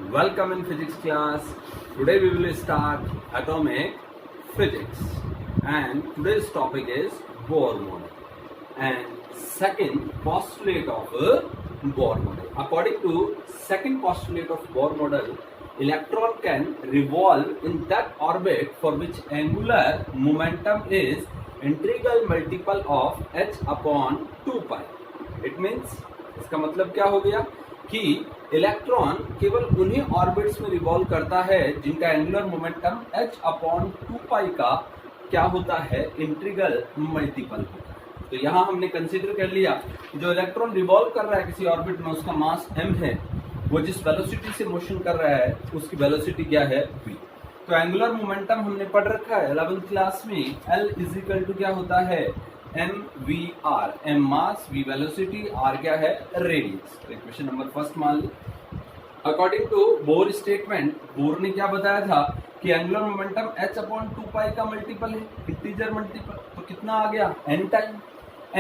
Welcome in physics class. Today we will start atomic physics and today's topic is Bohr model and second postulate of Bohr model. According to second postulate of Bohr model, electron can revolve in that orbit for which angular momentum is integral multiple of h upon 2 pi. It means इसका मतलब क्या हो गया कि electron केवल उन्हीं orbits में revolve करता है जिनका angular momentum h upon 2 pi का क्या होता है, इंटीग्रल मल्टीपल होता है। तो यहां हमने कंसीडर कर लिया कि जो इलेक्ट्रॉन रिवॉल्व कर रहा है किसी ऑर्बिट में, उसका मास m है, वो जिस वेलोसिटी से मोशन कर रहा है उसकी वेलोसिटी क्या है, v। तो एंगुलर मोमेंटम हमने पढ़ रखा है 11th क्लास में, L इज इक्वल टू क्या होता है, mvr, m mass, v velocity, r क्या है, रेडियस। तो इक्वेशन नंबर फर्स्ट मान ली। According to Bohr statement, Bohr ने क्या बताया था कि angular momentum h upon 2 pi का मल्टीपल है, इंटीजर मल्टीपल। तो कितना आ गया, n टाइम।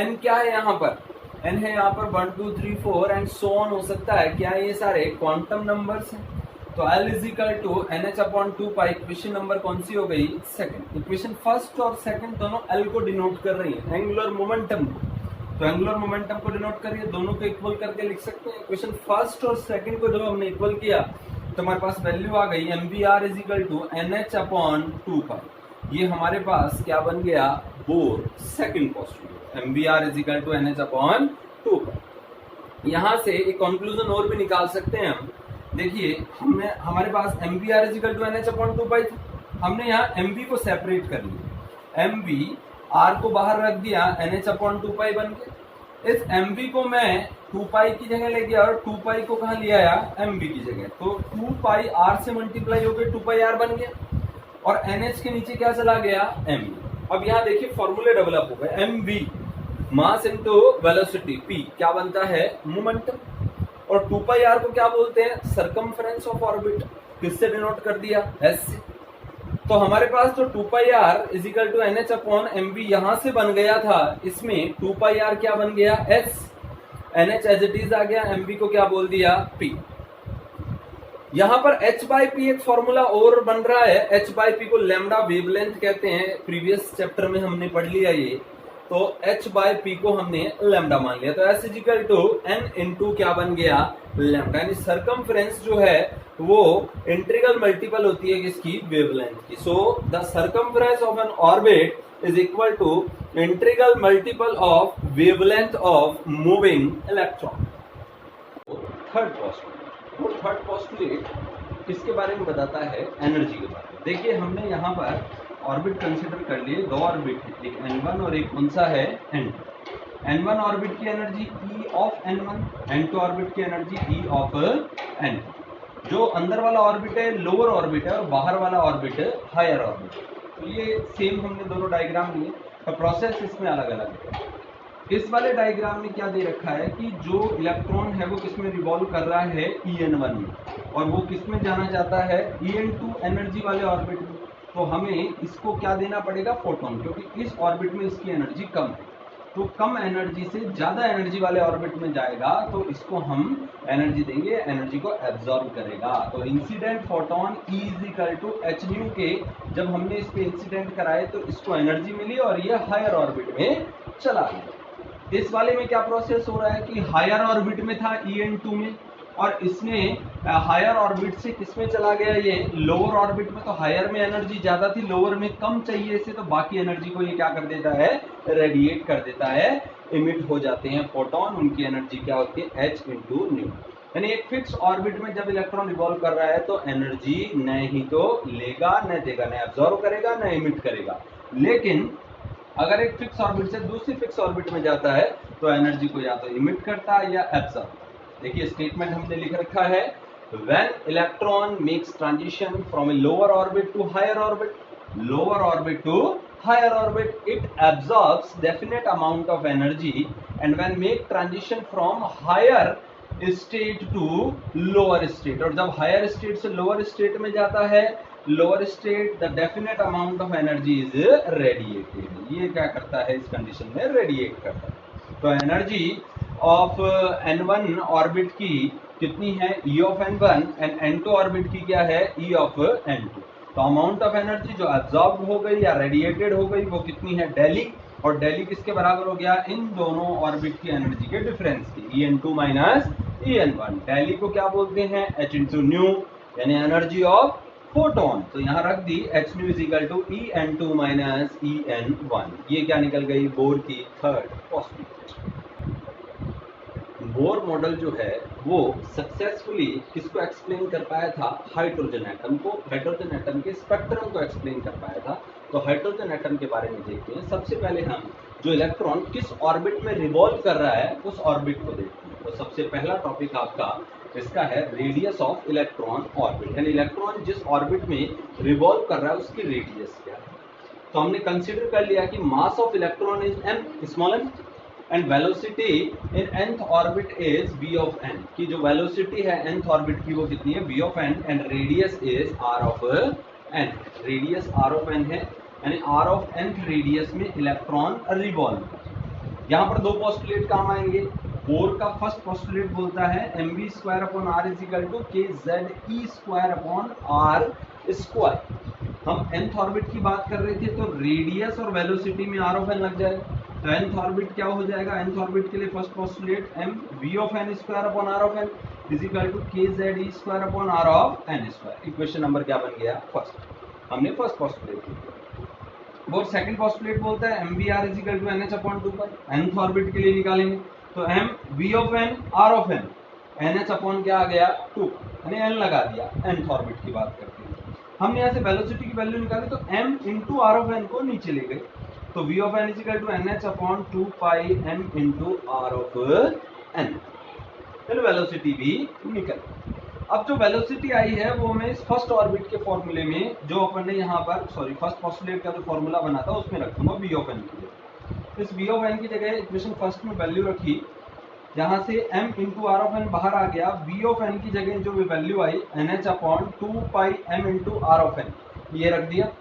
n क्या है यहाँ पर, n है यहाँ पर 1 2 3 4 एंड सो ऑन हो सकता है। क्या ये सारे क्वांटम नंबर्स हैं? तो L is equal to NH upon 2 pi. Equation number कौन सी हो गई, सेकंड। इक्वेशन फर्स्ट और सेकंड दोनों L को डिनोट कर रही है, एंगुलर मोमेंटम को। तो एंगुलर मोमेंटम को डिनोट करिए, दोनों को इक्वल करके लिख सकते हैं। इक्वेशन फर्स्ट और सेकंड को जब हमने इक्वल किया तो हमारे पास वैल्यू आ गई mvr is equal to NH upon 2 pi. ये हमारे पास क्या बन गया, Bohr second postulate, mvr is equal to NH upon 2 pi. यहां से एक कंक्लूजन और भी निकाल सकते हैं हम। देखिए, हमने हमारे पास mvr is equal to NH upon 2 pi था, हमने यहाँ mv को सेपरेट कर लिया, mv r को बाहर रख दिया, NH अपॉन 2 पाई बन गया। इस mv को मैं 2 पाई की जगह ले गया और 2 पाई को कहाँ ले आया, mv की जगह। तो 2 पाई r से मल्टीप्लाई हो गया, 2 पाई r बन गया और NH के नीचे क्या चला गया, mv। अब यहाँ देखिए फॉर्मूले डेवलप हो गए, mv mass into velocity, p क्या बनता है, मोमेंटम, और 2 पाई r को क्या बोलते हैं, सरकमफ्रेंस ऑफ ऑर्बिट। किससे डिनोट कर दिया, s से। तो हमारे पास जो 2 pi r is equal to NH upon mv यहां से बन गया था, इसमें 2 पाई r क्या बन गया, s, NH as it is आ गया, mv को क्या बोल दिया, p। यहां पर h बाई p एक फॉर्मूला और बन रहा है, h बाई p को लैम्डा वेवलेंथ कहते हैं, प्रीवियस चैप्टर में हमने पढ़ लिया ये। तो h बाई p को हमने लैम्डा मान लिया, तो s is equal to n into क्या बन गया, लैम्डा। यानी सरकमफ्रेंस जो है वो इंटीग्रल मल्टीपल होती है किसकी, वेवलेंथ की। So the circumference of an orbit is equal to integral multiple of wavelength of moving electron. Third postulate किसके बारे में बताता है, एनर्जी के बारे में। देखिए, हमने यहाँ पर ऑर्बिट कंसीडर कर लिए, दो ऑर्बिट है, एक n1 और एक कौन सा है, n2। n1 ऑर्बिट की energy E of n1, n2 orbit की एनर्जी E ऑफ n2। जो अंदर वाला ऑर्बिट है लोअर ऑर्बिट है और बाहर वाला ऑर्बिट है हायर ऑर्बिट है। तो ये सेम हमने दोनों डायग्राम लिए, तो प्रोसेस इसमें अलग अलग है। इस वाले डायग्राम में क्या दे रखा है कि जो इलेक्ट्रॉन है वो किसमें रिवॉल्व कर रहा है, En1 में, और वो किसमें जाना चाहता है, En2 एनर्जी वाले ऑर्बिट में। तो हमें इसको क्या देना पड़ेगा, फोटोन, क्योंकि इस ऑर्बिट में इसकी एनर्जी कम है। तो कम एनर्जी से ज्यादा एनर्जी वाले ऑर्बिट में जाएगा तो इसको हम एनर्जी देंगे, एनर्जी को एब्जॉर्ब करेगा। तो incident photon E is equal to h nu के, जब हमने इस पे इंसिडेंट कराए तो इसको एनर्जी मिली और ये हायर ऑर्बिट में चला गया। इस वाले में क्या प्रोसेस हो रहा है कि हायर ऑर्बिट में था En2 में, और इसमें हायर ऑर्बिट से किसमें चला गया, ये लोअर ऑर्बिट में। तो हायर में एनर्जी ज्यादा थी, लोअर में कम चाहिए इसे, तो बाकी एनर्जी को ये क्या कर देता है, रेडिएट कर देता है, इमिट हो जाते हैं फोटोन। उनकी एनर्जी क्या होती है, h इंटू न्यू। यानी एक फिक्स ऑर्बिट में जब इलेक्ट्रॉन रिवॉल्व कर रहा है तो एनर्जी न ही तो लेगा न देगा, न एब्जॉर्व करेगा न इमिट करेगा। लेकिन अगर एक फिक्स ऑर्बिट से दूसरी फिक्स ऑर्बिट में जाता है तो एनर्जी को या तो इमिट करता है या एब्जॉर्ब। देखिए, स्टेटमेंट हमने लिख रखा है, when electron makes transition from a lower orbit to higher orbit, lower orbit to higher orbit, it absorbs definite amount of energy, and when make transition from higher state to lower state, और जब higher state से lower state में जाता है, lower state the definite amount of energy is radiated। ये क्या करता है, इस कंडीशन में रेडिएट करता है। तो एनर्जी ऑफ n1 ऑर्बिट की कितनी है E of n1 and n2 orbit की क्या है E of n2। तो अमाउंट ऑफ एनर्जी जो एब्जॉर्ब हो गई या रेडिएटेड हो गई वो कितनी है डेली, और डेली किसके बराबर हो गया इन दोनों ऑर्बिट की एनर्जी के डिफरेंस की En2 माइनस En1। डेली को क्या बोलते हैं h इंटू न्यू यानी एनर्जी ऑफ फोटोन। तो यहाँ रख दी h nu is equal to En2 minus En1। ये क्या निकल गई बोर की थर्ड पॉसिबिलिटी। बोर मॉडल जो है वो सक्सेसफुली किसको एक्सप्लेन कर पाया था, हाइड्रोजन एटम को, हाइड्रोजन एटम के स्पेक्ट्रम को एक्सप्लेन कर पाया था। तो हाइड्रोजन एटम के बारे में देखते हैं। सबसे पहले हम जो इलेक्ट्रॉन किस ऑर्बिट में रिवॉल्व कर रहा है उस ऑर्बिट को देखते हैं। तो सबसे पहला टॉपिक आपका इसका है रेडियस ऑफ इलेक्ट्रॉन ऑर्बिट, यानी इलेक्ट्रॉन जिस ऑर्बिट में रिवॉल्व कर रहा है उसकी रेडियस क्या है। तो हमने कंसिडर कर लिया कि मास of electron is m small m and velocity in nth orbit is v of n, की जो वेलोसिटी है nth ऑर्बिट की वो कितनी है v of n, and radius is r of n। Radius r of n है, यानी r of nth radius में इलेक्ट्रॉन रिवॉल्व। यहाँ पर दो पोस्टुलेट काम आएंगे। बोर का फर्स्ट पोस्टुलेट बोलता है mv square upon r is equal to kze square upon r square. हम nth ऑर्बिट की बात कर रहे थे तो रेडियस और वेलोसिटी में r ऑफ n लग जाए, तो nth ऑर्बिट क्या हो जाएगा, nth ऑर्बिट के लिए first postulate m v of n square upon r of n is equal to kze square upon r of n square. Equation number क्या बन गया फर्स्ट, हमने फर्स्ट पोस्टुलेट लिया। और सेकंड पोस्टुलेट बोलता है mvr is equal to nh upon 2 पर, nth orbit के लिए निकालेंगे तो m v of n r of n nh upon क्या आ गया 2, यानी n लगा दिया nth ऑर्बिट की बात करते हैं। हमने यहाँ से वेलोसिटी की वैल्यू निकाली तो m into r of n को नीचे ले गए, तो v of n is equal to nh upon 2 pi m into r of n, फिर वेलोसिटी भी निकल। अब जो वेलोसिटी आई है वो मैं इस फर्स्ट ऑर्बिट के फॉर्मूले में जो अपन ने यहाँ पर फर्स्ट पोस्टुलेट का जो फॉर्मूला बना था उसमें रखूंगा v ऑफ n की जगह। इस v ऑफ n की जगह इक्वेशन फर्स्ट में वैल्यू रखी, यहाँ से m into r of n बाहर आ गया, v ऑफ n की जगह जो value I nh upon 2 pi m into r of n ये रख दिया,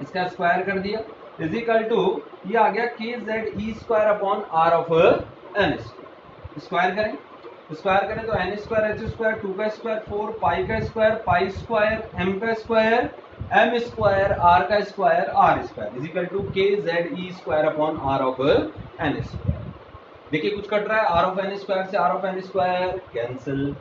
इसका स्क्वायर कर दिया इज इक्वल टू ये आ गया kze square upon r of n। Square करें तो n स्क्वायर h स्क्वायर 2 का स्क्वायर 4 पाई का स्क्वायर पाई स्क्वायर m का स्क्वायर m स्क्वायर r का square r square is equal to kze square upon r of n square. देखिए कुछ cut रहा है, r ऑफ n स्क्वायर से r of n square cancel,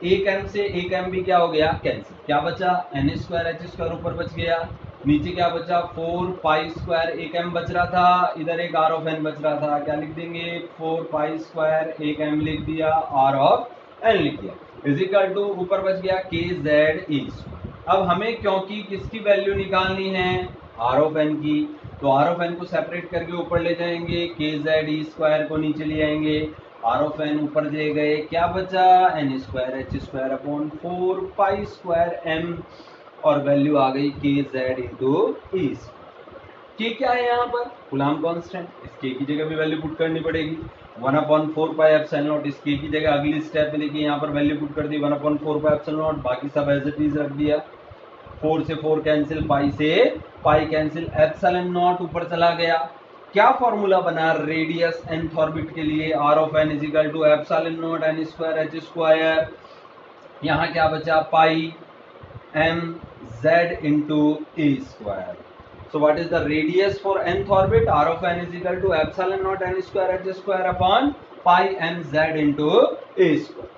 एक m से एक m भी क्या हो गया कैंसिल, क्या बचा n स्क्वायर h स्क्वायर ऊपर बच गया, नीचे क्या बचा 4 पाई स्क्वायर, एक m बच रहा था, इधर एक r ऑफ n बच रहा था, क्या लिख देंगे 4 पाई स्क्वायर एक m लिख दिया r ऑफ n लिख दिया इज इक्वल टू ऊपर बच गया kze। अब हमें क्योंकि किसकी वैल्यू निकालनी है r ऑफ n की, तो r ऑफ n को सेपरेट करके ऊपर ले जाएंगे, kze स्क्वायर को नीचे ले आएंगे, r ऑफ n ऊपर ले गए, क्या बचा n square h square upon 4 पाई स्क्वायर m और वैल्यू आ गई kz इंटू e। के क्या है यहाँ पर कूलम्ब कांस्टेंट, इस के की जगह भी वैल्यू पुट करनी पड़ेगी 1/4 पाई एप्सिलॉन नॉट। इस के की जगह अगली स्टेप में देखिए यहाँ पर वैल्यू पुट कर दी 1/4 पाई एप्सिलॉन नॉट, बाकी सब एज इट इज रख दिया, 4 से 4 कैंसिल, पाई से पाई कैंसिल, एप्सिलॉन नॉट ऊपर चला गया। क्या फॉर्मूला बना रेडियस nth ऑर्बिट के लिए r of n is equal to epsilon naught n square h square, यहाँ क्या बचा पाई m z into a square. So what is the radius for nth orbit? R of n is equal to epsilon naught n square h square upon pi m z into a square.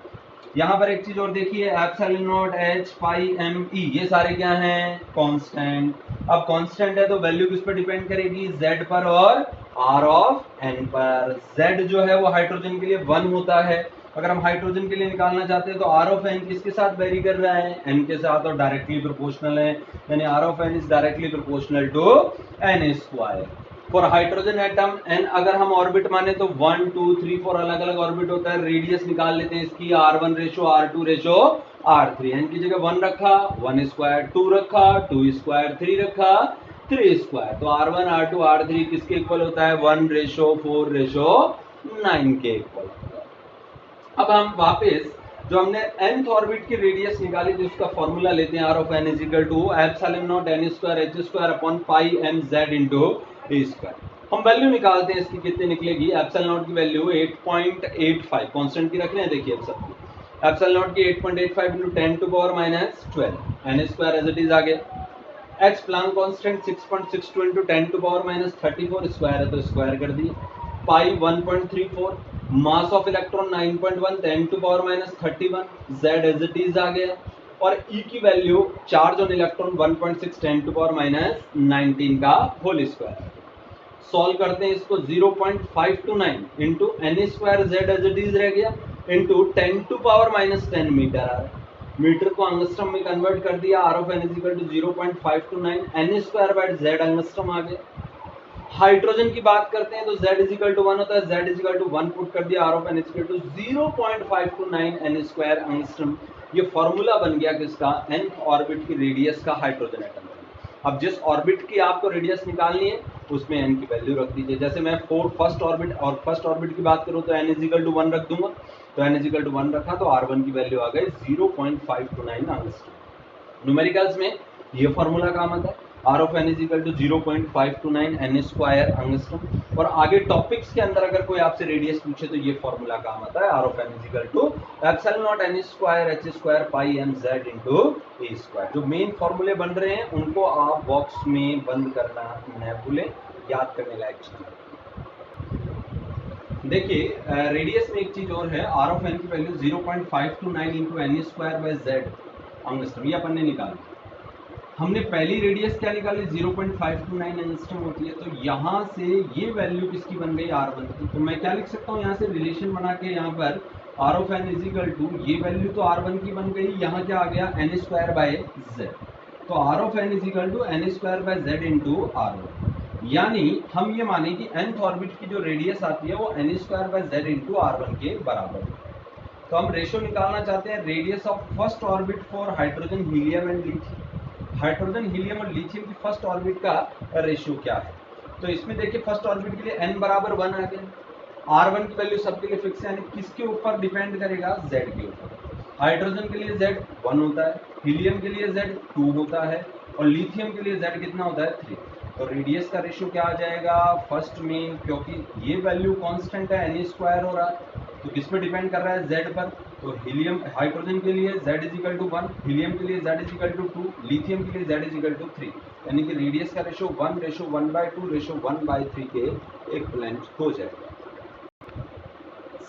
यहाँ पर एक चीज और देखिए epsilon not h pi m e ये सारे क्या हैं कांस्टेंट। अब कांस्टेंट है तो वैल्यू किस पर डिपेंड करेगी z पर और r ऑफ n पर। z जो है वो हाइड्रोजन के लिए 1 होता है, अगर हम हाइड्रोजन के लिए निकालना चाहते हैं तो r ऑफ n किसके साथ वेरी कर रहा है n के साथ और डायरेक्टली प्रोपोर्शनल है, यानी r of n is directly proportional to n square. For hydrogen atom n अगर हम ऑर्बिट माने तो 1 2 3 4 अलग अलग ऑर्बिट होता है, रेडियस निकाल लेते हैं इसकी r1 ratio r2 ratio r3, n की जगह 1 रखा 1 स्क्वायर, 2 रखा 2 स्क्वायर, 3 रखा 3 स्क्वायर, तो r1 r2 r3 किसके इक्वल होता है 1 रेशो 4 रेशो 9 के इक्वल। अब हम वापस जो हमने nth ऑर्बिट की रेडियस निकाली थी उसका फॉर्मूला लेते हैं r of n is equal to epsilon naught n square h square upon pi m z into a square. हम वैल्यू निकालते हैं इसकी कितनी निकलेगी, एप्सिलॉन नॉट की वैल्यू 8.85 कांस्टेंट की रख रहे हैं, देखिए अब सब एप्सिलॉन नॉट की 8.85 into 10 to power minus 12 n square as it is आ गया। H Planck constant 6.62 into 10 to power minus 34 square है तो स्क्वायर कर दिए। Pi 1.34, mass of electron 9.1, 10 to power minus 31, Z as it is आ गया। और ई की value charge on electron 1.6 10 to power minus 19 का होल स्क्वायर। सॉल्व करते हैं इसको 0.529 into n square Z as it is रह गया into 10 to power minus 10 metre आ रहा है। मीटर को अंगस्ट्रम में कन्वर्ट कर दिया, R of n is equal to 0.529 n square by Z angstrom आ गया। हाइड्रोजन की बात करते हैं तो z इज इक्वल टू 1 होता है, z is equal to 1 put कर दिया, R of n is equal to 0.529 n square angstrom. ये फॉर्मूला बन गया किसका, nth ऑर्बिट की रेडियस का हाइड्रोजन एटम। अब जिस ऑर्बिट की आपको रेडियस निकालनी है उसमें n की वैल्यू रख दीजिए। जैसे मैं फर्स्ट ऑर्बिट और फर्स्ट ऑर्बिट की बात करूं तो n इज इक्वल टू 1 रख दूंगा, तो n इज इक्वल टू 1 रखा तो r1 की वैल्यू आ गई 0.529 एंगस्ट्रॉम। न्यूमेरिकल्स में ये फॉर्मूला काम आता है, r of n is equal to 0.529 n square angstrom. और आगे टॉपिक्स के अंदर अगर कोई आपसे रेडियस पूछे तो ये फॉर्मूला काम आता है, r of n is equal to epsilon naught n square h square pi m z into a square. जो मेन फॉर्मूले बन रहे हैं उनको आप बॉक्स में बंद करना न भूलें, याद करने लायक चीज। देखिए रेडियस में एक चीज और है, आर ऑफ एन की value 0.529 into n square by z angstrom, ये अपन ने निकाला। हमने पहली रेडियस क्या निकाली 0.529 एंगस्ट्रॉम होती है, तो यहाँ से ये वैल्यू किसकी बन गई R1 की। तो मैं क्या लिख सकता हूँ यहाँ से रिलेशन बना के, यहाँ पर r of n is equal to ये वैल्यू तो R1 की बन गई, यहाँ क्या आ गया एन स्क्वायर बाय जेड। तो r of n is equal to n square by z into R1। यानी हम ये माने कि nth ऑर्बिट की जो रेडियस आती है वो n square by z into R1 के बराबर है। तो हम रेशियो निकालना चाहते हैं radius of first orbit for hydrogen helium and lithium. Hydrogen helium और लिथियम की फर्स्ट ऑर्बिट का रेशियो क्या है। तो इसमें देखिए फर्स्ट ऑर्बिट के लिए n बराबर 1 आ गया, R1 की वैल्यू सबके लिए फिक्स है, यानी किसके ऊपर डिपेंड करेगा, Z के ऊपर। हाइड्रोजन के लिए Z 1 होता है, हीलियम के लिए Z 2 होता है और लिथियम के लिए Z कितना होता है 3। तो रेडियस का रेशियो क्या आ जाएगा फर्स्ट में, क्योंकि ये वैल्यू कांस्टेंट है एन स्क्वायर हो रहा है तो किस पे डिपेंड कर रहा है Z पर। तो हीलियम हाइड्रोजन के लिए Z is equal to 1, helium के लिए Z is equal to 2, lithium के लिए Z इज इक्वल टू 3, यानी कि रेडियस का रेशियो 1:1/2 1/3 के इक्विवेलेंट हो जाएगा।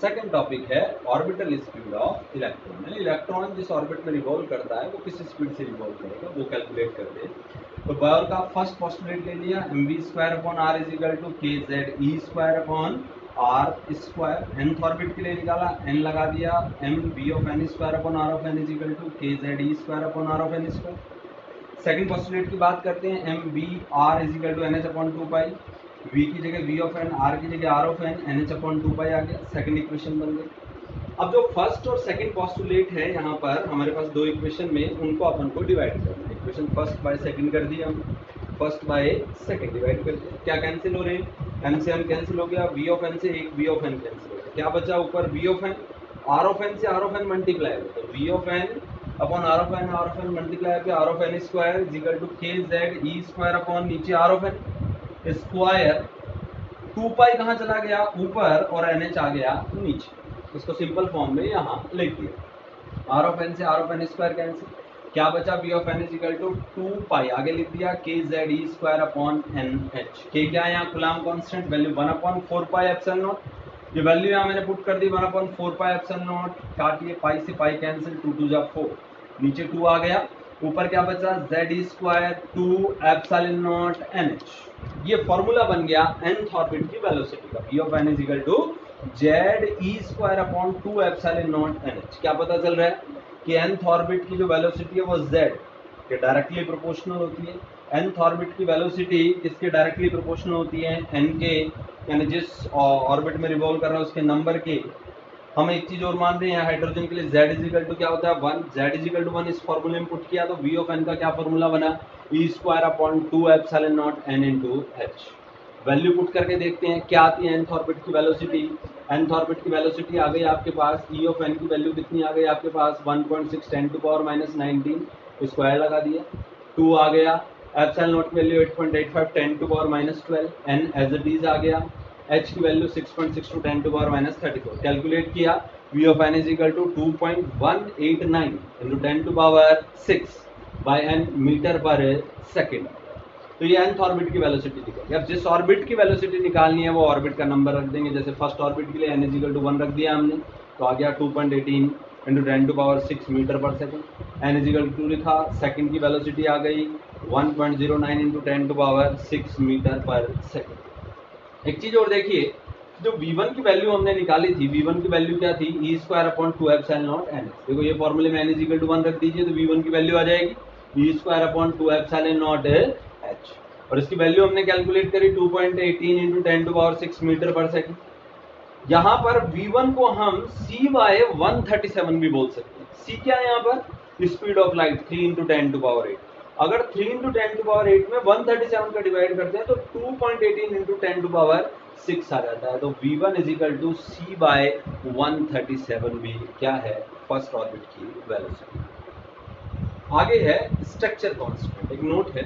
सेकंड टॉपिक है ऑर्बिटल स्पीड ऑफ इलेक्ट्रॉन, यानी इलेक्ट्रॉन जिस ऑर्बिट में रिवॉल्व करता है वो किस स्पीड से रिवॉल्व करेगा वो कैलकुलेट करते हैं। तो बोयर का फर्स्ट पोस्टुलेट ले लिया, mv²/r is equal to kze² r square. nth orbit के लिए निकाला, n लगा दिया, mv of n²/r of n is equal to kze²/r of n square. Second postulate की बात करते हैं, mvr is equal to nh/2π, v की जगह v ऑफ n, r की जगह r ऑफ n, nh/2π आ गया, सेकंड इक्वेशन बन गई। अब जो फर्स्ट और सेकंड पोस्टुलेट है यहाँ पर हमारे पास दो इक्वेशन में, उनको अपन को डिवाइड करना है। इक्वेशन फर्स्ट बाय सेकंड कर दिया हम, फर्स्ट बाय सेकंड डिवाइड कर दिया, क्या कैंसिल हो रहे हैं, m से m कैंसिल हो गया, v ऑफ n से एक v ऑफ n कैंसिल हो गया, क्या बचा ऊपर v of n, r of n से r ऑफ n मल्टीप्लाई हो, तो v of n upon r of n multiply पे r of n square is equal to kze² upon नीचे r ऑफ n स्क्वायर, 2π कहाँ चला गया ऊपर और nh आ गया नीचे, इसको सिंपल फॉर्म में यहाँ लिख दिया। r ऑफ n से r of n square cancel, क्या बचा v of n is equal to 2π आगे लिख दिया kze² अपॉन nh। k क्या है यहाँ coulomb constant, value 1/4π epsilon naught, ये वैल्यू यहाँ मैंने पुट कर दी 1/4π एप्सिलॉन नॉट, काटिए पाई से पाई कैंसिल, 2 2 जा 4, नीचे 2 आ गया, ऊपर क्या बचा z² 2 एप्सिलॉन नॉट nh। ये फॉर्मूला बन गया nth ऑर्बिट की वेलोसिटी का, v of n is equal to ze² upon 2 epsilon naught nh। क्या पता चल रहा है कि nth ऑर्बिट की जो वेलोसिटी है वो z के डायरेक्टली प्रोपोर्शनल होती है। nth ऑर्बिट की वेलोसिटी किसके डायरेक्टली प्रोपोर्शनल होती है, n के, यानी जिस ऑर्बिट में रिवॉल्व कर रहा है उसके नंबर के। हम एक चीज और मान रहे हैं हाइड्रोजन के लिए z इज इक्वल टू क्या होता है 1, z इज इक्वल टू 1 इस फॉर्मूले में पुट किया तो v ऑफ n का क्या फॉर्मूला बना, e² upon 2 epsilon naught n into h। Value put करके देखते हैं क्या आती है nth ऑर्बिट की वेलोसिटी। nth ऑर्बिट की वेलोसिटी आ गई आपके पास, e ऑफ n की वैल्यू कितनी आ गई आपके पास 1.6 10 टू पावर माइनस 19, स्क्वायर लगा दिया, 2 आ गया, एप्सिलॉन नॉट की value 8.85 10 to power minus 12, n as it is आ गया, h की value 6.6 to 10 to power minus 34, calculate किया V of n is equal to 2.189 into 10 to power 6 by n metre पर सेकेंड। तो ये nth ऑर्बिट की velocity निकली। अब जिस ऑर्बिट की वेलोसिटी निकालनी है वो ऑर्बिट का नंबर रख देंगे। जैसे फर्स्ट ऑर्बिट के लिए n इज इक्वल टू 1 रख दिया हमने, तो आ गया 2.18 इंटू 10 टू पावर 6 मीटर पर second. n is equal to लिखा, सेकेंड की वेलोसिटी आ गई 1.09 इंटू 10 टू पावर 6 मीटर पर सेकेंड। एक चीज और देखिए, जो v1 की वैल्यू हमने निकाली थी, v1 की वैल्यू क्या थी, e square upon 2 epsilon naught n. देखो ये फॉर्मूले में n इज इक्वल टू 1 रख दीजिए तो v1 की वैल्यू आ जाएगी e square upon 2 epsilon naught h, और इसकी वैल्यू हमने कैलकुलेट करी 2.18 इंटू 10 टू पावर 6 मीटर पर सेकेंड। यहाँ पर v1 को हम c बाय 137 भी बोल सकते हैं। c क्या है यहाँ पर, speed of light 3 into 10 to power 8। अगर 3 इंटू 10 टू पावर 8 में 137 का डिवाइड करते हैं तो 2.18 इंटू 10 टू पावर 6 आ जाता है। तो v1 is equal to c by 137 भी क्या है, फर्स्ट ऑर्बिट की वेलोसिटी। आगे है स्ट्रक्चर कांस्टेंट। एक नोट है,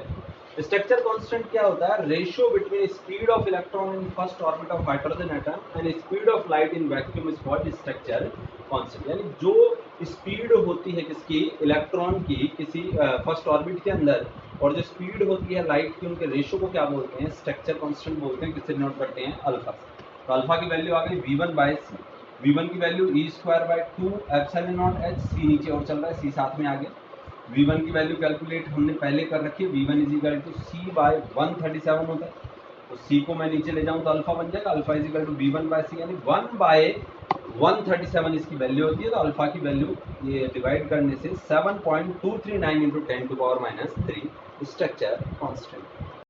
स्ट्रक्चर कांस्टेंट क्या होता है, ratio between speed of electron in first orbit of hydrogen atom and speed of light in vacuum is called structure constant. यानी जो स्पीड होती है किसकी, इलेक्ट्रॉन की किसी फर्स्ट ऑर्बिट के अंदर, और जो स्पीड होती है लाइट की, उनके रेशियो को क्या बोलते हैं, स्ट्रक्चर कांस्टेंट बोलते हैं। किससे डिनोट करते हैं, अल्फा से। तो अल्फा की वैल्यू आ गई v1 बाय सी। v1 की value e square by 2 epsilon naught h, C नीचे और चल रहा है, सी साथ में आ गया। v1 की वैल्यू कैलकुलेट हमने पहले कर रखी है, v1 is equal to c by 137 होता है। तो c को मैं नीचे ले जाऊं तो अल्फा बन जाएगा, alpha is equal to v1 by c, यानी 1 बाय 137 इसकी वैल्यू होती है। तो अल्फा की वैल्यू ये डिवाइड करने से 7.239 into 10 to power -3 structure constant.